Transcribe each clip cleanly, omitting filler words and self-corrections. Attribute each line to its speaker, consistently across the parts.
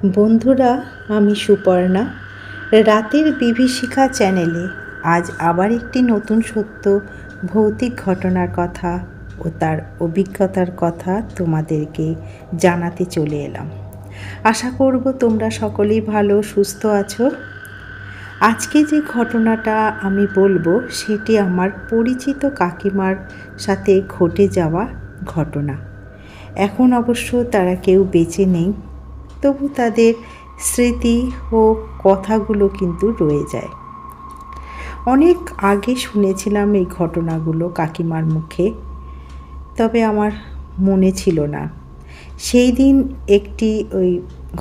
Speaker 1: বন্ধুরা, আমি সুপর্ণা। রাতের বিভীষিকা চ্যানেলে আজ আবার একটি নতুন সত্য ভৌতিক ঘটনার কথা ও তার অভিজ্ঞতার কথা তোমাদেরকে জানাতে চলে এলাম। আশা করব তোমরা সকলেই ভালো সুস্থ আছো। আজকে যে ঘটনাটা আমি বলবো সেটি আমার পরিচিত কাকিমার সাথে ঘটে যাওয়া ঘটনা। এখন অবশ্য তারা কেউ বেঁচে নেই, তবু তাদের স্মৃতি ও কথাগুলো কিন্তু রয়ে যায়। অনেক আগে শুনেছিলাম এই ঘটনাগুলো কাকিমার মুখে, তবে আমার মনে ছিল না। সেই দিন একটি ওই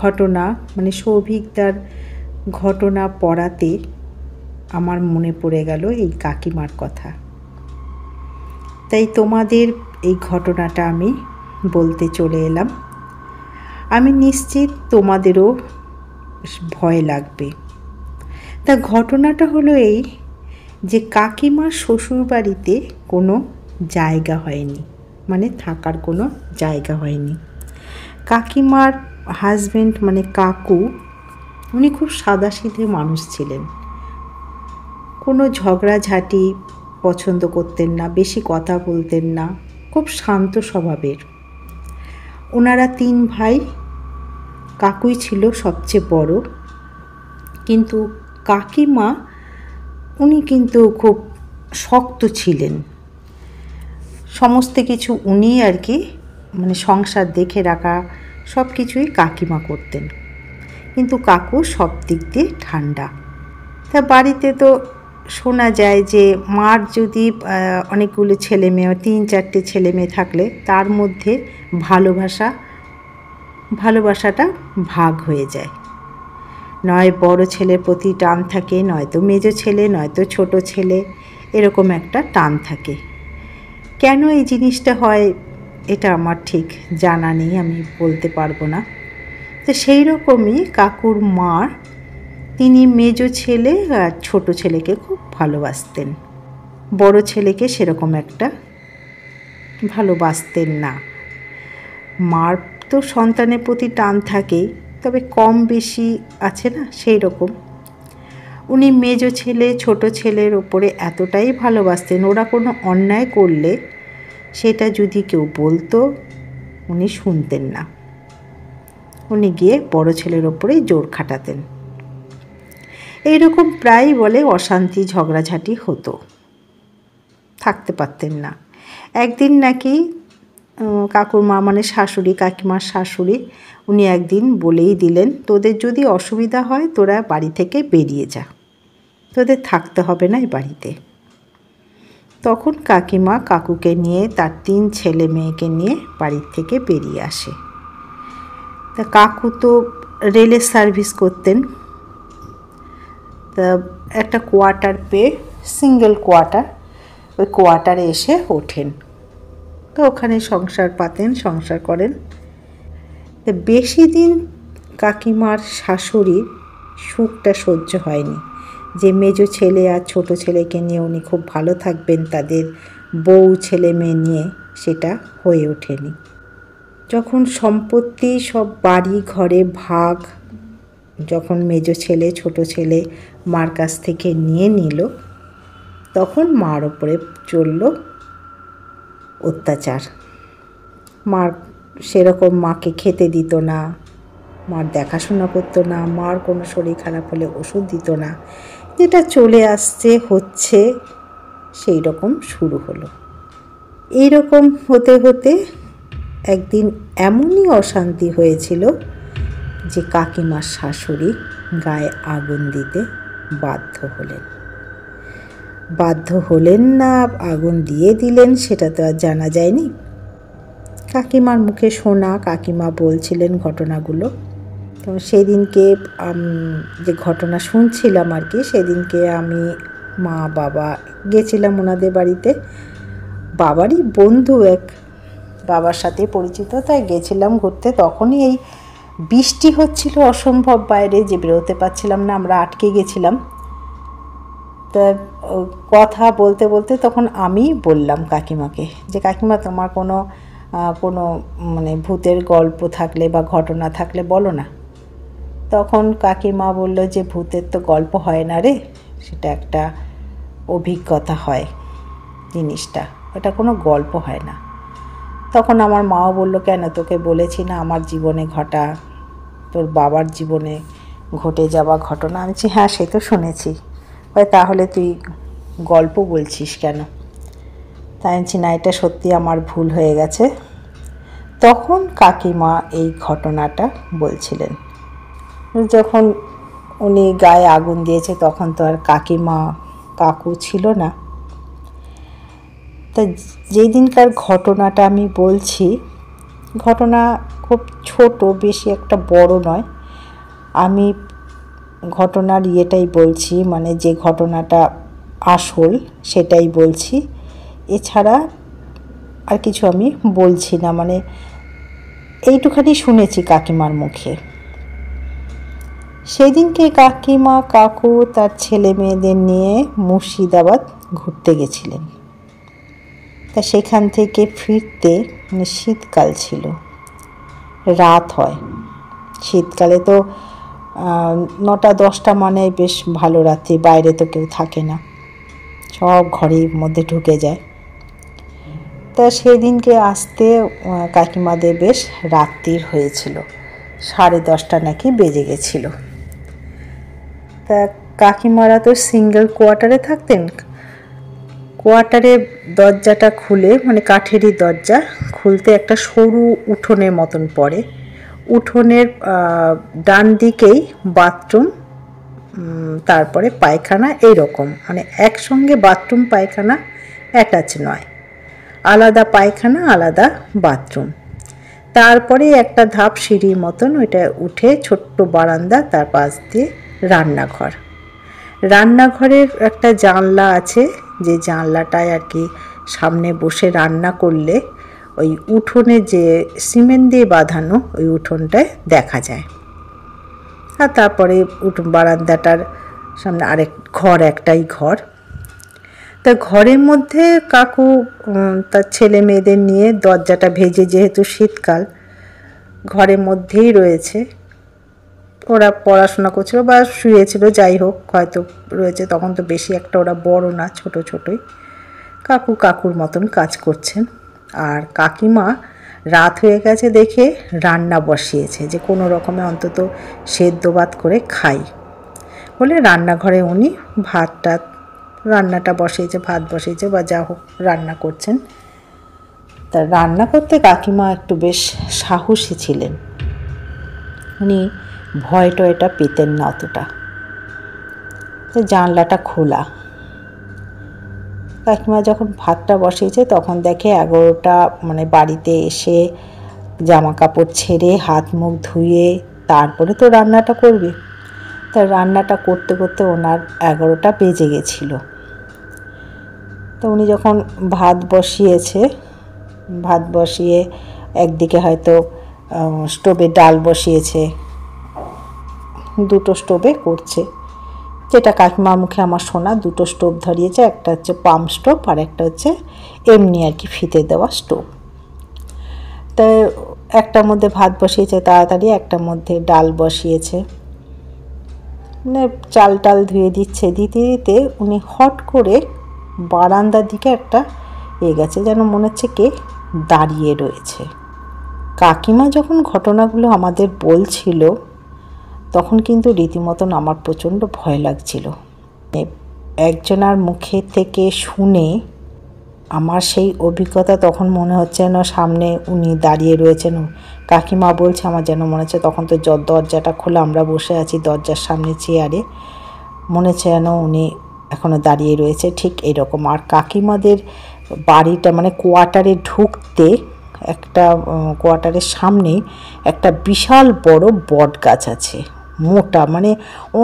Speaker 1: ঘটনা সৌভিকদার ঘটনা পড়াতে আমার মনে পড়ে গেল এই কাকিমার কথা। তাই তোমাদের এই ঘটনাটা আমি বলতে চলে এলাম। আমি নিশ্চিত তোমাদেরও ভয় লাগবে। তা ঘটনাটা হলো এই যে কাকিমার শ্বশুরবাড়িতে কোনো জায়গা হয়নি, থাকার কোনো জায়গা হয়নি। কাকিমার হাজব্যান্ড কাকু, উনি খুব সাদাসিধে মানুষ ছিলেন। কোনো ঝগড়াঝাটি পছন্দ করতেন না, বেশি কথা বলতেন না, খুব শান্ত স্বভাবের। ওনারা 3 ভাই, কাকুই ছিল সবচেয়ে বড়। কিন্তু কাকিমা উনি কিন্তু খুব শক্ত ছিলেন। সমস্ত কিছু উনি সংসার দেখে রাখা সব কিছুই কাকিমা করতেন। কিন্তু কাকু সব দিক দিয়ে ঠান্ডা। তা বাড়িতে তো শোনা যায় যে মার যদি অনেকগুলো ছেলে মেয়ে, 3-4টে ছেলে মেয়ে থাকলে তার মধ্যে ভালোবাসাটা ভাগ হয়ে যায়। নয় বড় ছেলের প্রতি টান থাকে, নয়তো মেজো ছেলে, নয়তো ছোট ছেলে, এরকম একটা টান থাকে। কেন এই জিনিসটা হয় এটা আমার ঠিক জানা নেই, আমি বলতে পারবো না। তো সেই রকমই কাকুর মা, তিনি মেজো ছেলে আর ছোট ছেলেকে খুব ভালোবাসতেন। বড় ছেলেকে সেরকম একটা ভালোবাসতেন না। মার তো সন্তানের প্রতি টান থাকেই, তবে কম বেশি আছে না, সেই রকম। উনি মেজো ছেলে ছোট ছেলের ওপরে এতটাই ভালোবাসতেন, ওরা কোনো অন্যায় করলে সেটা যদি কেউ বলতো উনি শুনতেন না। উনি গিয়ে বড় ছেলের ওপরেই জোর খাটাতেন। এইরকম প্রায়ই বলে অশান্তি ঝগড়াঝাটি হতো, থাকতে পারতেন না। একদিন নাকি কাকুর মা শাশুড়ি, কাকিমার শাশুড়ি, উনি একদিন বলেই দিলেন, তোদের যদি অসুবিধা হয় তোরা বাড়ি থেকে বেরিয়ে যা, তোদের থাকতে হবে না এই বাড়িতে। তখন কাকিমা কাকুকে নিয়ে তার 3 ছেলে মেয়েকে নিয়ে বাড়ির থেকে বেরিয়ে আসে। তা কাকু তো রেলের সার্ভিস করতেন। তা একটা কোয়ার্টার পেয়ে, সিঙ্গেল কোয়ার্টার, ওই কোয়ার্টারে এসে ওঠেন। তো ওখানে সংসার করেন। বেশি দিন কাকিমার শাশুড়ির সুখটা সহ্য হয়নি যে মেজো ছেলে আর ছোট ছেলেকে নিয়ে উনি খুব ভালো থাকবেন, তাদের বউ ছেলে মেয়ে নিয়ে, সেটা হয়ে ওঠেনি। যখন সম্পত্তি সব বাড়ি ঘরে ভাগ যখন মেজো ছেলে ছোট ছেলে মার কাছ থেকে নিয়ে নিল, তখন মার ওপরে চলল অত্যাচার। মার সেরকম মাকে খেতে দিত না, মার দেখাশোনা করতো না, মার কোনো শরীর খারাপ হলে ওষুধ দিত না। যেটা চলে আসছে হচ্ছে, সেই রকম শুরু হলো। এইরকম হতে হতে একদিন এমনই অশান্তি হয়েছিল যে কাকিমার শাশুড়ি গায়ে আগুন দিতে বাধ্য হলেন না, আগুন দিয়ে দিলেন সেটা তো আর জানা যায়নি। কাকিমার মুখে শোনা, কাকিমা বলছিলেন ঘটনাগুলো। তো সেদিনকে যে ঘটনা শুনছিলাম সেদিনকে আমি, মা, বাবা গেছিলাম ওনাদের বাড়িতে। বাবারই বন্ধু এক, বাবার সাথে পরিচিত, তাই গেছিলাম ঘুরতে। তখনই এই বৃষ্টি হচ্ছিল অসম্ভব, বাইরে যে বেরোতে পারছিলাম না, আমরা আটকে গেছিলাম। তা কথা বলতে বলতে তখন আমি বললাম কাকিমাকে যে, কাকিমা তোমার কোনো ভূতের গল্প থাকলে বা ঘটনা থাকলে বলো না। তখন কাকিমা বলল যে ভূতের তো গল্প হয় না রে, সেটা একটা অভিজ্ঞতা হয় জিনিসটা, এটা কোনো গল্প হয় না। তখন আমার মাও বলল, কেন তোকে বলেছি না আমার জীবনে ঘটা, তোর বাবার জীবনে ঘটে যাওয়া ঘটনা? আমি বলছি হ্যাঁ সে তো শুনেছি। তাহলে তুই গল্প বলছিস কেন? তাই বলছি না, এটা সত্যি আমার ভুল হয়ে গেছে। তখন কাকিমা এই ঘটনাটা বলছিলেন। যখন উনি গায়ে আগুন দিয়েছে তখন তো আর কাকিমা কাকু ছিল না। তা যেই দিনকার ঘটনাটা আমি বলছি, ঘটনা খুব ছোট, বেশি একটা বড় নয়। আমি ঘটনার ইয়েটাই বলছি, মানে যে ঘটনাটা আসল সেটাই বলছি, এছাড়া আর কিছু আমি বলছি না। মানে এইটুখানি শুনেছি কাকিমার মুখে। সেদিনকে কাকিমা কাকু তার ছেলে মেয়েদের নিয়ে মুর্শিদাবাদ ঘুরতে গেছিলেন। তা সেখান থেকে ফিরতে মানে শীতকাল ছিল, রাত হয়। শীতকালে তো 9টা-10টা মানে বেশ ভালো রাত্রি, বাইরে তো কেউ থাকে না, সব ঘরের মধ্যে ঢুকে যায়। তা সেদিনকে আসতে কাকিমাদের বেশ রাত্রির হয়েছিল, 10:30 নাকি বেজে গেছিল। তা কাকিমারা তো সিঙ্গেল কোয়ার্টারে থাকতেন। কোয়ার্টারের দরজাটা খুলে, মানে কাঠেরই দরজা খুলতে একটা সরু উঠোনের মতন পড়ে। উঠোনের ডান দিকেই বাথরুম, তারপরে পায়খানা, এইরকম, মানে একসঙ্গে বাথরুম পায়খানা অ্যাটাচ নয়, আলাদা পায়খানা আলাদা বাথরুম। তারপরে একটা ধাপ সিঁড়ির মতন ওইটা উঠে ছোট্ট বারান্দা, তার পাশ দিয়ে রান্নাঘর। রান্নাঘরের একটা জানলা আছে, যে জানলাটায় আর কি সামনে বসে রান্না করলে ওই উঠোনে যে সিমেন্ট দিয়ে বাঁধানো ওই উঠোনটায় দেখা যায়। আর তারপরে বারান্দাটার সামনে আরেক ঘর, একটাই ঘর। তা ঘরের মধ্যে কাকু তার ছেলে মেয়েদের নিয়ে, দরজাটা ভেজে যেহেতু শীতকাল, ঘরের মধ্যেই রয়েছে। ওরা পড়াশোনা করছিল বা শুয়েছিল, যাই হোক হয়তো রয়েছে। তখন তো বেশি একটা ওরা বড় না, ছোট ছোটই। কাকু কাকুর মতন কাজ করছেন। আর কাকিমা রাত হয়ে গেছে দেখে রান্না বসিয়েছে, যে কোনো রকমে অন্তত সেদ্ধ ভাত করে খাই বলে রান্নাঘরে উনি রান্নাটা বসিয়েছে, ভাত বসিয়েছে বা যা হোক রান্না করছেন। তা রান্না করতে কাকিমা একটু বেশ সাহসী ছিলেন, উনি ভয় টয়টা পেতেন না অতটা। তো জানলাটা খোলা। কাকিমা যখন ভাতটা বসিয়েছে তখন দেখে 11টা, মানে বাড়িতে এসে জামা কাপড় ছেড়ে হাত মুখ ধুয়ে তারপরে তো রান্নাটা করবে। তা রান্নাটা করতে করতে ওনার 11টা বেজে গেছিল। তো উনি যখন ভাত বসিয়ে একদিকে হয়তো স্টোভে ডাল বসিয়েছে, দুটো স্টোভে করছে, যেটা কাকিমার মুখে আমার শোনা। দুটো স্টোভ ধরিয়েছে, একটা হচ্ছে পাম্প স্টোভ আর একটা হচ্ছে এমনি আর কি ফিতে দেওয়া স্টোভ। তো একটার মধ্যে ভাত বসিয়েছে তাড়াতাড়ি, একটার মধ্যে ডাল বসিয়েছে, মানে চাল টাল ধুয়ে দিতে দিতে উনি হট করে বারান্দার দিকে একটা গেছে, যেন মনে হচ্ছে কে দাঁড়িয়ে রয়েছে। কাকিমা যখন ঘটনাগুলো আমাদের বলছিল তখন কিন্তু রীতিমতন আমার প্রচণ্ড ভয় লাগছিল। একজনার মুখে থেকে শুনে আমার সেই অভিজ্ঞতা তখন মনে হচ্ছে যেন সামনে উনি দাঁড়িয়ে রয়েছেন। কাকিমা বলছে, আমার যেন মনে হচ্ছে তখন তো দরজাটা খোলা, আমরা বসে আছি দরজার সামনে চেয়ারে, মনে হচ্ছে যেন উনি এখনও দাঁড়িয়ে রয়েছে, ঠিক এরকম। আর কাকিমাদের বাড়িটা মানে কোয়ার্টারে ঢুকতে একটা কোয়ার্টারের সামনেই একটা বিশাল বড় বট গাছ আছে, মোটা, মানে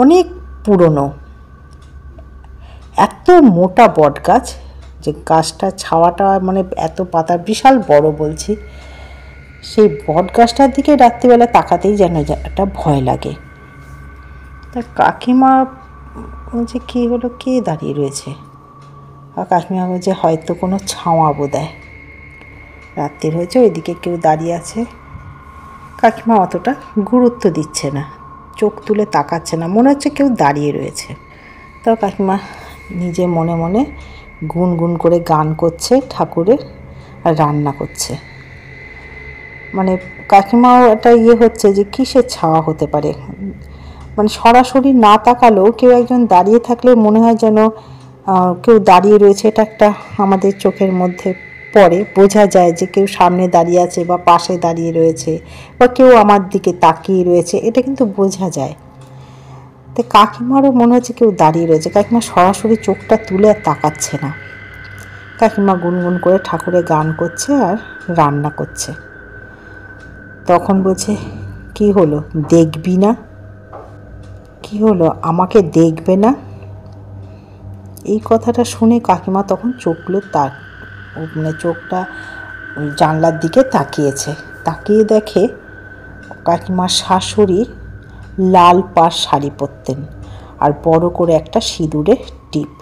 Speaker 1: অনেক পুরনো, এত মোটা বট গাছ যে গাছটা ছাওয়াটা মানে এত পাতা, বিশাল বড় বলছি। সেই বট গাছটার দিকে রাত্রিবেলা তাকাতেই যেন একটা ভয় লাগে। তা কাকিমা বলছে কী হলো, কে দাঁড়িয়ে রয়েছে? আর কাকিমা বলছে হয়তো কোনো ছাওয়া বোধহয়, রাত্রির হয়েছে, ওইদিকে কেউ দাঁড়িয়ে আছে। কাকিমা অতটা গুরুত্ব দিচ্ছে না, চোখ তুলে তাকাচ্ছে না, মনে হচ্ছে কেউ দাঁড়িয়ে রয়েছে। তো কাকিমা নিজে মনে মনে গুনগুন করে গান করছে ঠাকুরের আর রান্না করছে। মানে কাকিমাও একটা হচ্ছে যে কিসের ছাওয়া হতে পারে, মানে সরাসরি না তাকালেও কেউ একজন দাঁড়িয়ে থাকলে মনে হয় যেন কেউ দাঁড়িয়ে রয়েছে। এটা একটা আমাদের চোখের মধ্যে পড়ে, বোঝা যায় যে কেউ সামনে দাঁড়িয়ে আছে বা পাশে দাঁড়িয়ে রয়েছে বা কেউ আমার দিকে তাকিয়ে রয়েছে, এটা কিন্তু বোঝা যায়। তো কাকিমারও মনে হচ্ছে কেউ দাঁড়িয়ে রয়েছে। কাকিমা সরাসরি চোখটা তুলে আর তাকাচ্ছে না। কাকিমা গুনগুন করে ঠাকুরের গান করছে আর রান্না করছে। তখন বলছে, কি হলো, দেখবি না? কি হলো, আমাকে দেখবে না? এই কথাটা শুনে কাকিমা তখন চোখগুলো মানে চোখটা জানলার দিকে তাকিয়েছে। তাকিয়ে দেখে কাকিমার শাশুড়ি লাল পাড় শাড়ি পরতেন আর বড় করে একটা সিঁদুরের টিপ।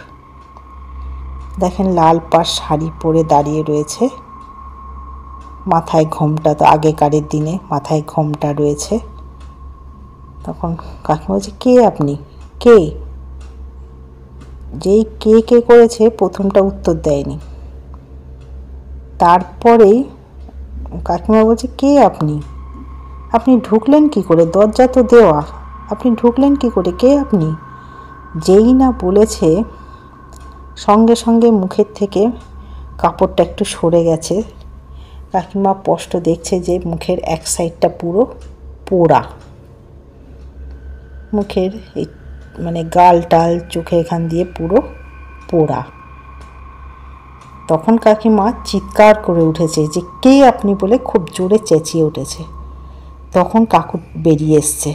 Speaker 1: দেখেন লাল পাড় শাড়ি পরে দাঁড়িয়ে রয়েছে, মাথায় ঘোমটা, তো আগেকারের দিনে মাথায় ঘোমটা রয়েছে। তখন কাকিমা বলছে, কে আপনি, কে? যেই কে কে করেছে প্রথমটা উত্তর দেয়নি, তারপরেই কাকিমা বলছে, কে আপনি? আপনি ঢুকলেন কি করে? দরজা তো দেওয়া, আপনি ঢুকলেন কি করে? কে আপনি? যেই না বলেছে সঙ্গে সঙ্গে মুখের থেকে কাপড়টা একটু সরে গেছে। কাকিমা স্পষ্ট দেখছে যে মুখের এক সাইডটা পুরো পোড়া, মুখের এই মানে গাল টাল চোখে এখান দিয়ে পুরো পোড়া। তখন কাকিমা চিৎকার করে উঠেছে যে কে আপনি বলে, খুব জোরে চেঁচিয়ে উঠেছে। তখন কাকু বেরিয়ে এসছে।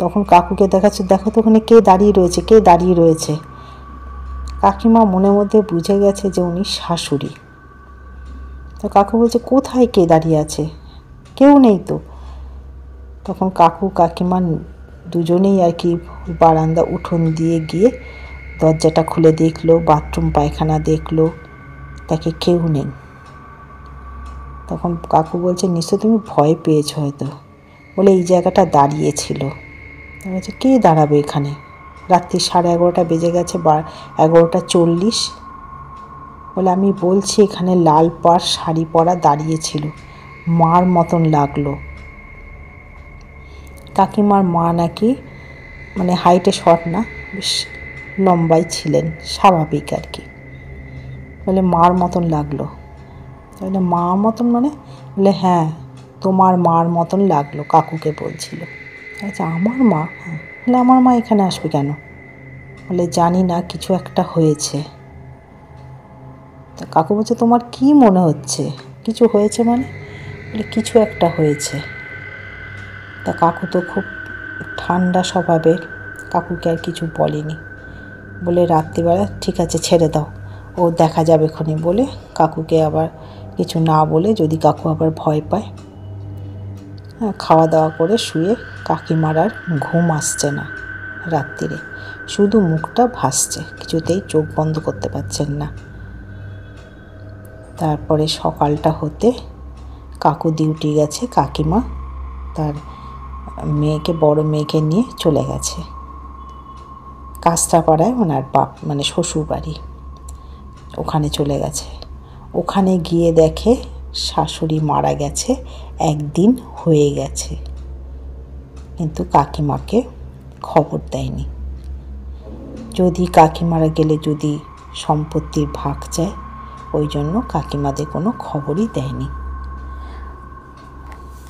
Speaker 1: তখন কাকুকে দেখাচ্ছে, দেখো তো ওখানে কে দাঁড়িয়ে রয়েছে, কে দাঁড়িয়ে রয়েছে। কাকিমা মনের মধ্যে বুঝে গেছে যে উনি শাশুড়ি। তো কাকু বলছে, কোথায় কে দাঁড়িয়ে আছে? কেউ নেই তো। তখন কাকু কাকিমা দুজনেই আর কি বারান্দা উঠোন দিয়ে গিয়ে দরজাটা খুলে দেখলো, বাথরুম পায়খানা দেখলো, তাকে কেউ নেই। তখন কাকু বলছে, নিশ্চয় তুমি ভয় পেয়েছো হয়তো, বলে এই জায়গাটা দাঁড়িয়েছিল। বলছে, কে দাঁড়াবে এখানে? রাত্রি 11:30 বেজে গেছে, 11:40। বলে, আমি বলছি এখানে লাল পাড় শাড়ি পরা দাঁড়িয়েছিল, মার মতন লাগলো। কাকিমার মা নাকি মানে হাইটে শর্ট না, বেশ লম্বাই ছিলেন, স্বাভাবিক আর কি। বলে মার মতন লাগলো। বলে মা মতন মানে? বলে হ্যাঁ, তোমার মার মতন লাগলো, কাকুকে বলছিল। আচ্ছা, আমার মা? হ্যাঁ। বলে আমার মা এখানে আসবে কেন? বলে জানি না, কিছু একটা হয়েছে। তা কাকু বলছে, তোমার কি মনে হচ্ছে কিছু হয়েছে মানে? বলে কিছু একটা হয়েছে। তা কাকু তো খুব ঠান্ডা স্বভাবের, কাকুকে আর কিছু বলেনি। বলে রাত্রিবেলা ঠিক আছে ছেড়ে দাও, ও দেখা যাবে ক্ষণে, বলে কাকুকে আবার কিছু না বলে, যদি কাকু আবার ভয় পায়। হ্যাঁ, খাওয়া দাওয়া করে শুয়ে কাকিমার আর ঘুম আসছে না রাত্রিরে, শুধু মুখটা ভাসছে, কিছুতেই চোখ বন্ধ করতে পারছেন না। তারপরে সকালটা হতে কাকু ডিউটি গেছে, কাকিমা তার মেয়েকে, বড় মেয়েকে নিয়ে চলে গেছে কাস্টাপাড়ায়, ওনার বাপ মানে শ্বশুর বাড়ি, ওখানে চলে গেছে। ওখানে গিয়ে দেখে শাশুড়ি মারা গেছে, একদিন হয়ে গেছে, কিন্তু কাকিমাকে খবর দেয়নি। যদি কাকিমারা গেলে যদি সম্পত্তির ভাগ চায়, ওই জন্য কাকিমাদের কোনো খবরই দেয়নি।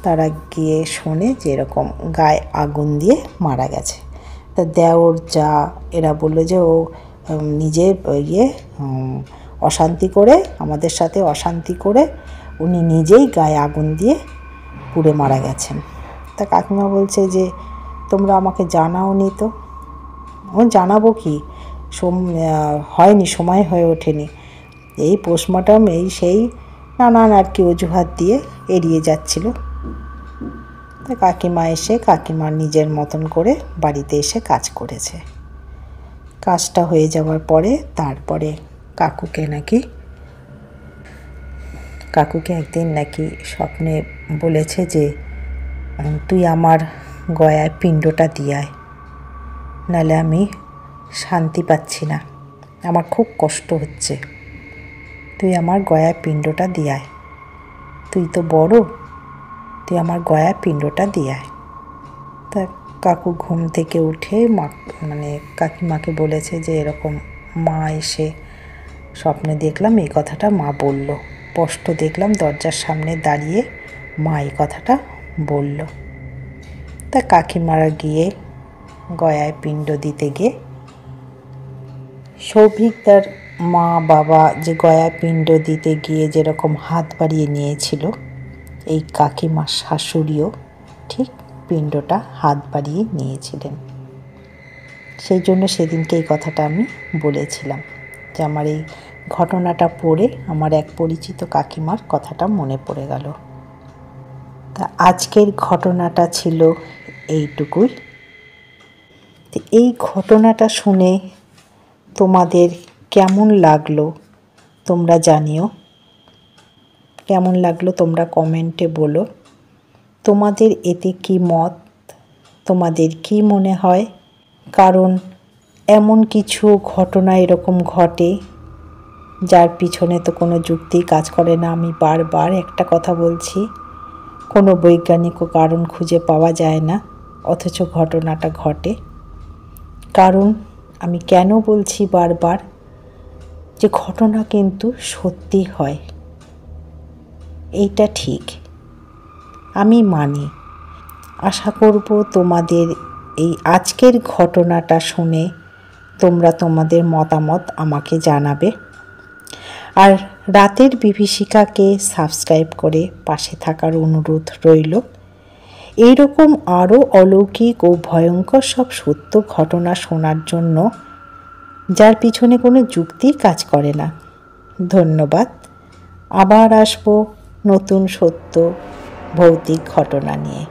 Speaker 1: তারা গিয়ে শোনে যে এরকম গায়ে আগুন দিয়ে মারা গেছে। তা দেওর যা এরা বললো যে ও নিজের অশান্তি করে, আমাদের সাথে অশান্তি করে উনি নিজেই গায়ে আগুন দিয়ে পুড়ে মারা গেছেন। তা কাকিমা বলছে যে তোমরা আমাকে জানাওনি তো। ও জানাবো কি, হয়নি, সময় হয়ে ওঠেনি, এই পোস্টমর্টম এই সেই নানান আর কি অজুহাত দিয়ে এড়িয়ে যাচ্ছিল। তা কাকিমা এসে কাকিমার নিজের মতন করে বাড়িতে এসে কাজ করেছে। কাজটা হয়ে যাওয়ার পরে তারপরে কাকুকে একদিন নাকি স্বপ্নে বলেছে যে তুই আমার গয়ায় পিণ্ডটা দিয়ে আয়, নাহলে আমি শান্তি পাচ্ছি না, আমার খুব কষ্ট হচ্ছে। তুই আমার গয়ায় পিণ্ডটা দিয়ে আয়, তুই তো বড়, তুই আমার গয়ায় পিণ্ডটা দিয়ে আয়। তা কাকু ঘুম থেকে উঠে কাকিমাকে বলেছে যে এরকম মা এসে স্বপ্নে দেখলাম, এই কথাটা মা বলল। স্পষ্ট দেখলাম দরজার সামনে দাঁড়িয়ে মা এই কথাটা বলল। তা কাকিমারা গিয়ে গয়ায় পিণ্ড দিতে গিয়ে সৌভিকদার মা বাবা যে গয়ায় পিণ্ড দিতে গিয়ে যেরকম হাত বাড়িয়ে নিয়েছিল, এই কাকিমার শাশুড়িও ঠিক পিণ্ডটা হাত বাড়িয়ে নিয়েছিলেন। সেই জন্য সেদিনকে এই কথাটা আমি বলেছিলাম, যে আমার এই ঘটনাটা পড়ে আমার এক পরিচিত কাকিমার কথাটা মনে পড়ে গেল। তা আজকের ঘটনাটা ছিল এইটুকুই। এই ঘটনাটা শুনে তোমাদের কেমন লাগলো তোমরা জানিও, কেমন লাগলো তোমরা কমেন্টে বলো। তোমাদের এতে কি মত, তোমাদের কি মনে হয়? কারণ এমন কিছু ঘটনা এরকম ঘটে যার পিছনে তো কোনো যুক্তি কাজ করে না। আমি বারবার একটা কথা বলছি, কোনো বৈজ্ঞানিক কারণ খুঁজে পাওয়া যায় না, অথচ ঘটনাটা ঘটে। কারণ আমি কেন বলছি বারবার, যে ঘটনা কিন্তু সত্যি হয়, এইটা ঠিক, আমি মানি। আশা করব তোমাদের এই আজকের ঘটনাটা শুনে তোমরা তোমাদের মতামত আমাকে জানাবে। আর রাতের বিভীষিকাকে সাবস্ক্রাইব করে পাশে থাকার অনুরোধ রইল। এইরকম আরও অলৌকিক ও ভয়ঙ্কর সব সত্য ঘটনা শোনার জন্য, যার পিছনে কোনো যুক্তি কাজ করে না। ধন্যবাদ। আবার আসবো নতুন সত্য ভৌতিক ঘটনা নিয়ে।